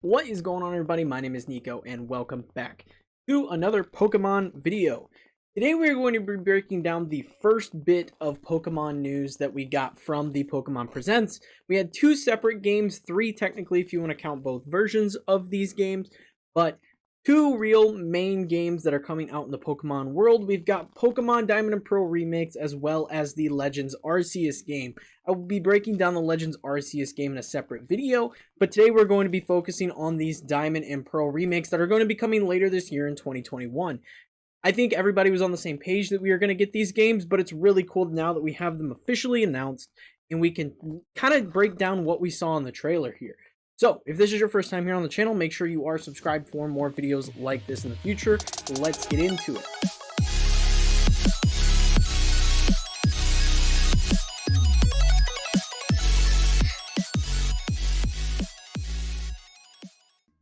What is going on, everybody? My name is Kneeckoh and welcome back to another Pokemon video. Today we are going to be breaking down the first bit of Pokemon news that we got from the Pokemon Presents. We had two separate games, three technically if you want to count both versions of these games, but two real main games that are coming out in the Pokemon world. We've got Pokemon Diamond and Pearl Remakes as well as the Legends Arceus game. I will be breaking down the Legends Arceus game in a separate video, but today we're going to be focusing on these Diamond and Pearl remakes that are going to be coming later this year in 2021. I think everybody was on the same page that we are going to get these games, but it's really cool now that we have them officially announced and we can kind of break down what we saw in the trailer here. So, if this is your first time here on the channel, make sure you are subscribed for more videos like this in the future. Let's get into it.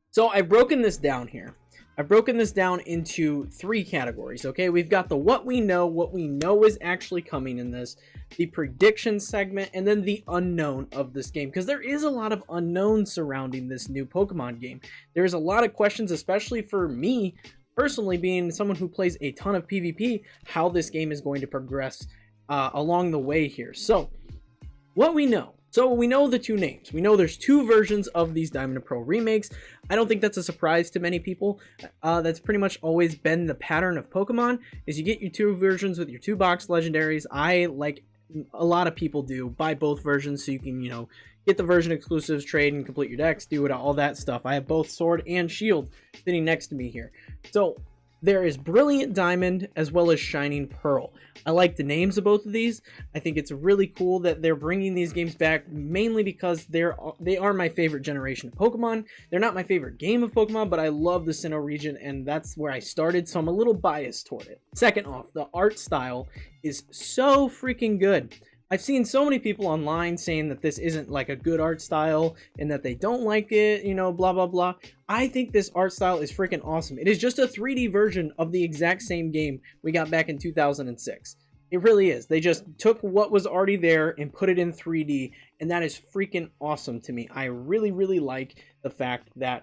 So, I've broken this down here. I've broken this down into three categories, okay? We've got the what we know is actually coming in this, the prediction segment, and then the unknown of this game, because there is a lot of unknowns surrounding this new Pokemon game. There's a lot of questions, especially for me, personally, being someone who plays a ton of PvP, how this game is going to progress along the way here. So, what we know. So we know the two names. We know there's two versions of these Diamond and Pearl remakes. I don't think that's a surprise to many people. That's pretty much always been the pattern of Pokemon, is you get your two versions with your two box legendaries. I, like a lot of people do, buy both versions so you can, get the version exclusives, trade and complete your decks, do it, all that stuff. I have both Sword and Shield sitting next to me here. So there is Brilliant Diamond as well as Shining Pearl. I like the names of both of these. I think it's really cool that they're bringing these games back, mainly because they are my favorite generation of Pokemon. They're not my favorite game of Pokemon, but I love the Sinnoh region, and that's where I started, so I'm a little biased toward it. Second off, the art style is so freaking good. I've seen so many people online saying that this isn't like a good art style and that they don't like it, blah, blah, blah. I think this art style is freaking awesome. It is just a 3D version of the exact same game we got back in 2006. It really is. They just took what was already there and put it in 3D, and that is freaking awesome to me. I really, really like the fact that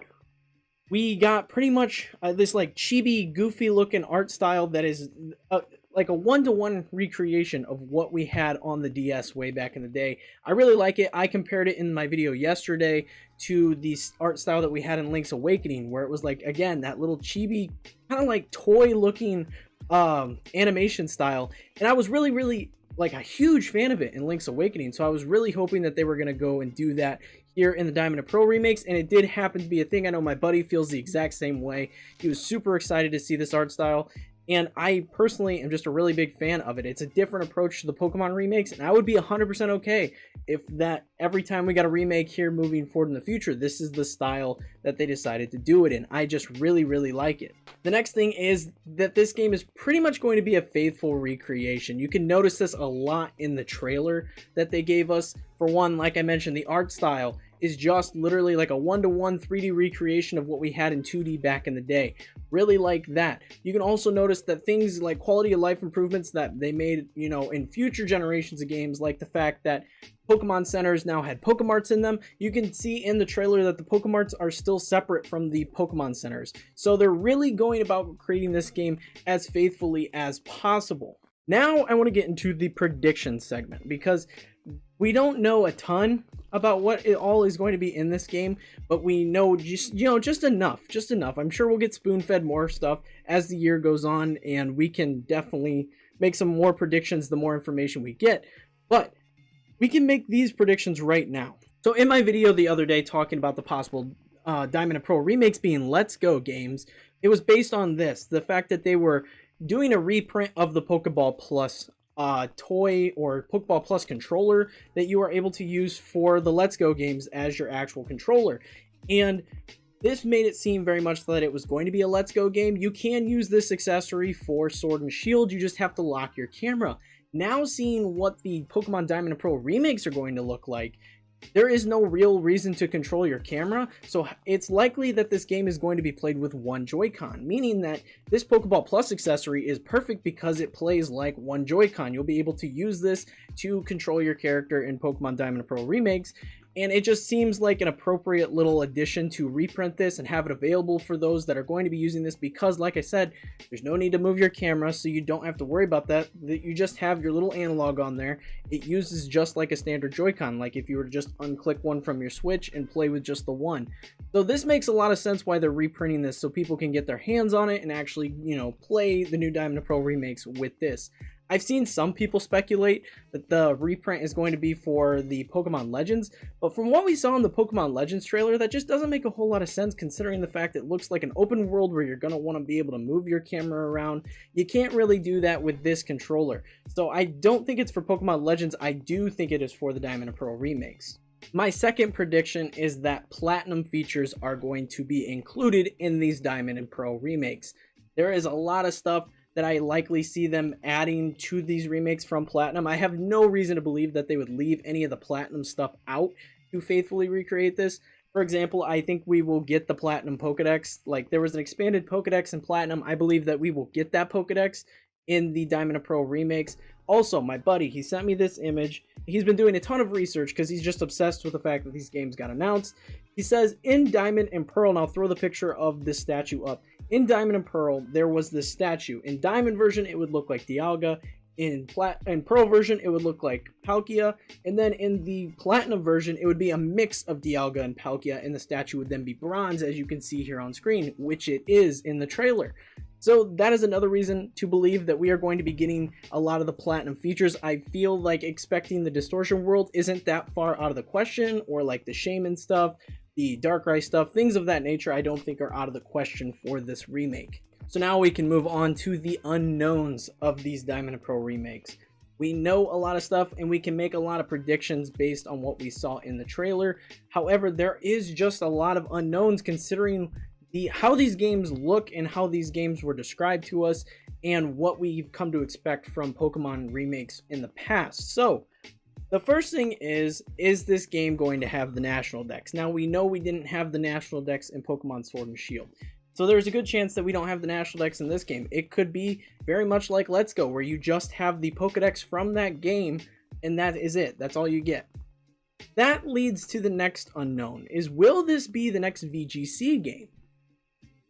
we got pretty much this like chibi, goofy looking art style that is like a one-to-one recreation of what we had on the DS way back in the day. I really like it. I compared it in my video yesterday to the art style that we had in Link's Awakening, where it was like, again, that little chibi, kind of like toy-looking animation style. And I was really, really like a huge fan of it in Link's Awakening, so I was really hoping that they were going to go and do that here in the Diamond and Pearl remakes, and it did happen to be a thing. I know my buddy feels the exact same way. He was super excited to see this art style, and I personally am just a really big fan of it. It's a different approach to the Pokemon remakes, and I would be 100% okay if that every time we got a remake here moving forward in the future, this is the style that they decided to do it in. I just really, really like it. The next thing is that this game is pretty much going to be a faithful recreation. You can notice this a lot in the trailer that they gave us. For one, like I mentioned, the art style is just literally like a one-to-one 3D recreation of what we had in 2D back in the day. Really like that. You can also notice that things like quality of life improvements that they made, in future generations of games, like the fact that Pokemon Centers now had Pokemarts in them. You can see in the trailer that the Pokemarts are still separate from the Pokemon Centers. So they're really going about creating this game as faithfully as possible. Now I want to get into the prediction segment, because we don't know a ton about what it all is going to be in this game, but we know just enough. I'm sure we'll get spoon-fed more stuff as the year goes on, and we can definitely make some more predictions the more information we get, but we can make these predictions right now. So in my video the other day talking about the possible Diamond and Pearl remakes being Let's Go games, it was based on this, the fact that they were doing a reprint of the Pokeball Plus toy or Pokeball Plus controller that you are able to use for the Let's Go games as your actual controller. And this made it seem very much that it was going to be a Let's Go game. You can use this accessory for Sword and Shield, you just have to lock your camera. Now seeing what the Pokemon Diamond and Pearl remakes are going to look like, there is no real reason to control your camera, so it's likely that this game is going to be played with one Joy-Con, meaning that this Pokeball Plus accessory is perfect because it plays like one Joy-Con. You'll be able to use this to control your character in Pokemon Diamond and Pearl remakes, And it just seems like an appropriate little addition to reprint this and have it available for those that are going to be using this, because like I said, there's no need to move your camera, so you don't have to worry about that. You just have your little analog on there. It uses just like a standard Joy-Con, like if you were to just unclick one from your Switch and play with just the one. So this makes a lot of sense why they're reprinting this, so people can get their hands on it and actually, play the new Diamond Pro remakes with this. I've seen some people speculate that the reprint is going to be for the Pokemon Legends, but from what we saw in the Pokemon Legends trailer, that just doesn't make a whole lot of sense, considering the fact it looks like an open world where you're going to want to be able to move your camera around. You can't really do that with this controller. So I don't think it's for Pokemon Legends. I do think it is for the Diamond Pro remakes. My second prediction is that Platinum features are going to be included in these Diamond and Pro remakes. There is a lot of stuff that I likely see them adding to these remakes from Platinum. I have no reason to believe that they would leave any of the Platinum stuff out to faithfully recreate this. For example, I think we will get the Platinum Pokedex. Like, there was an expanded Pokedex in Platinum. I believe that we will get that Pokedex in the Diamond and Pro remakes. Also, my buddy, he sent me this image. He's been doing a ton of research because he's just obsessed with the fact that these games got announced. He says, in Diamond and Pearl, and I'll throw the picture of this statue up. In Diamond and Pearl, there was this statue. In Diamond version, it would look like Dialga. In Pearl version, it would look like Palkia. And then in the Platinum version, it would be a mix of Dialga and Palkia, and the statue would then be bronze, as you can see here on screen, which it is in the trailer. So that is another reason to believe that we are going to be getting a lot of the Platinum features. I feel like expecting the Distortion World isn't that far out of the question, or like the Shaman stuff, the Darkrai stuff, things of that nature I don't think are out of the question for this remake. So now we can move on to the unknowns of these Diamond and Pro remakes. We know a lot of stuff and we can make a lot of predictions based on what we saw in the trailer. However, there is just a lot of unknowns considering how these games look and how these games were described to us and what we've come to expect from Pokemon remakes in the past. So the first thing is this game going to have the National Dex? Now, we know we didn't have the National Dex in Pokemon Sword and Shield. So there's a good chance that we don't have the National Dex in this game. It could be very much like Let's Go, where you just have the Pokedex from that game, and that is it. That's all you get. That leads to the next unknown, is will this be the next VGC game?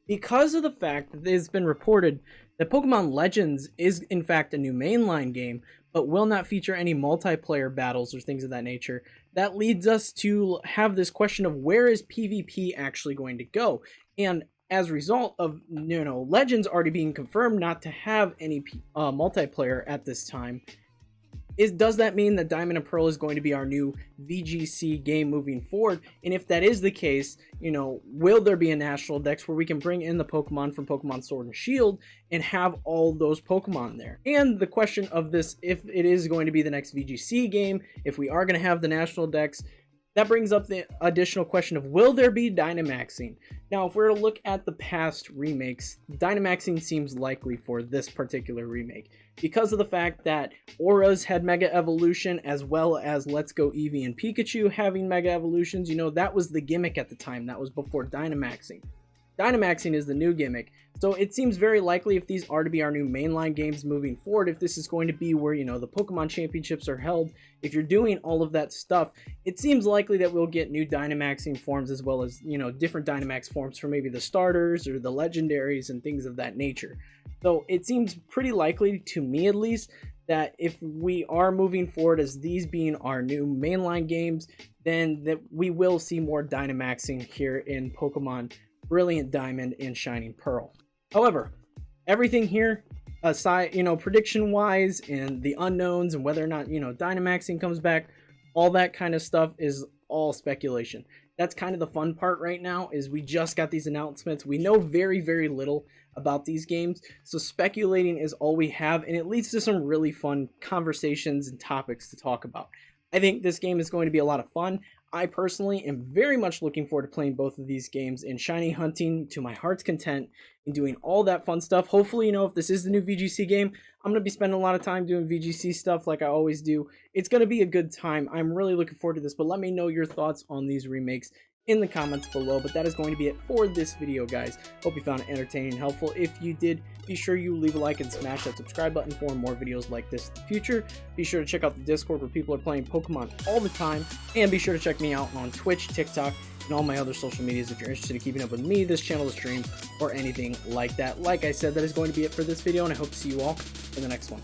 Because of the fact that it has been reported that Pokemon Legends is in fact a new mainline game, but will not feature any multiplayer battles or things of that nature, that leads us to have this question of where is PvP actually going to go? And as a result of Legends already being confirmed not to have any multiplayer at this time, does that mean that Diamond and Pearl is going to be our new VGC game moving forward? And if that is the case, will there be a National Dex where we can bring in the Pokemon from Pokemon Sword and Shield and have all those Pokemon there? And the question of this, if it is going to be the next VGC game, if we are going to have the National Dex, that brings up the additional question of, will there be Dynamaxing? Now, if we're to look at the past remakes, Dynamaxing seems likely for this particular remake, because of the fact that Auras had Mega Evolution, as well as Let's Go Eevee and Pikachu having Mega Evolutions. That was the gimmick at the time. That was before Dynamaxing. Dynamaxing is the new gimmick, so it seems very likely, if these are to be our new mainline games moving forward, if this is going to be where, the Pokemon Championships are held, if you're doing all of that stuff, it seems likely that we'll get new Dynamaxing forms, as well as, different Dynamax forms for maybe the starters or the legendaries and things of that nature. So it seems pretty likely, to me at least, that if we are moving forward as these being our new mainline games, then that we will see more Dynamaxing here in Pokemon Brilliant Diamond and Shining Pearl. However, everything here aside, prediction wise and the unknowns and whether or not, Dynamaxing comes back, all that kind of stuff is all speculation. That's kind of the fun part right now, is we just got these announcements. We know very, very little about these games, so speculating is all we have, and it leads to some really fun conversations and topics to talk about. I think this game is going to be a lot of fun. I personally am very much looking forward to playing both of these games and shiny hunting to my heart's content and doing all that fun stuff. Hopefully, if this is the new VGC game, I'm going to be spending a lot of time doing VGC stuff like I always do. It's going to be a good time. I'm really looking forward to this, but let me know your thoughts on these remakes in the comments below. But that is going to be it for this video, guys. Hope you found it entertaining and helpful. If you did, be sure you leave a like and smash that subscribe button for more videos like this in the future. Be sure to check out the Discord where people are playing Pokemon all the time, and be sure to check me out on Twitch, TikTok, and all my other social medias if you're interested in keeping up with me, this channel, the stream, or anything like that. Like I said, that is going to be it for this video, and I hope to see you all in the next one.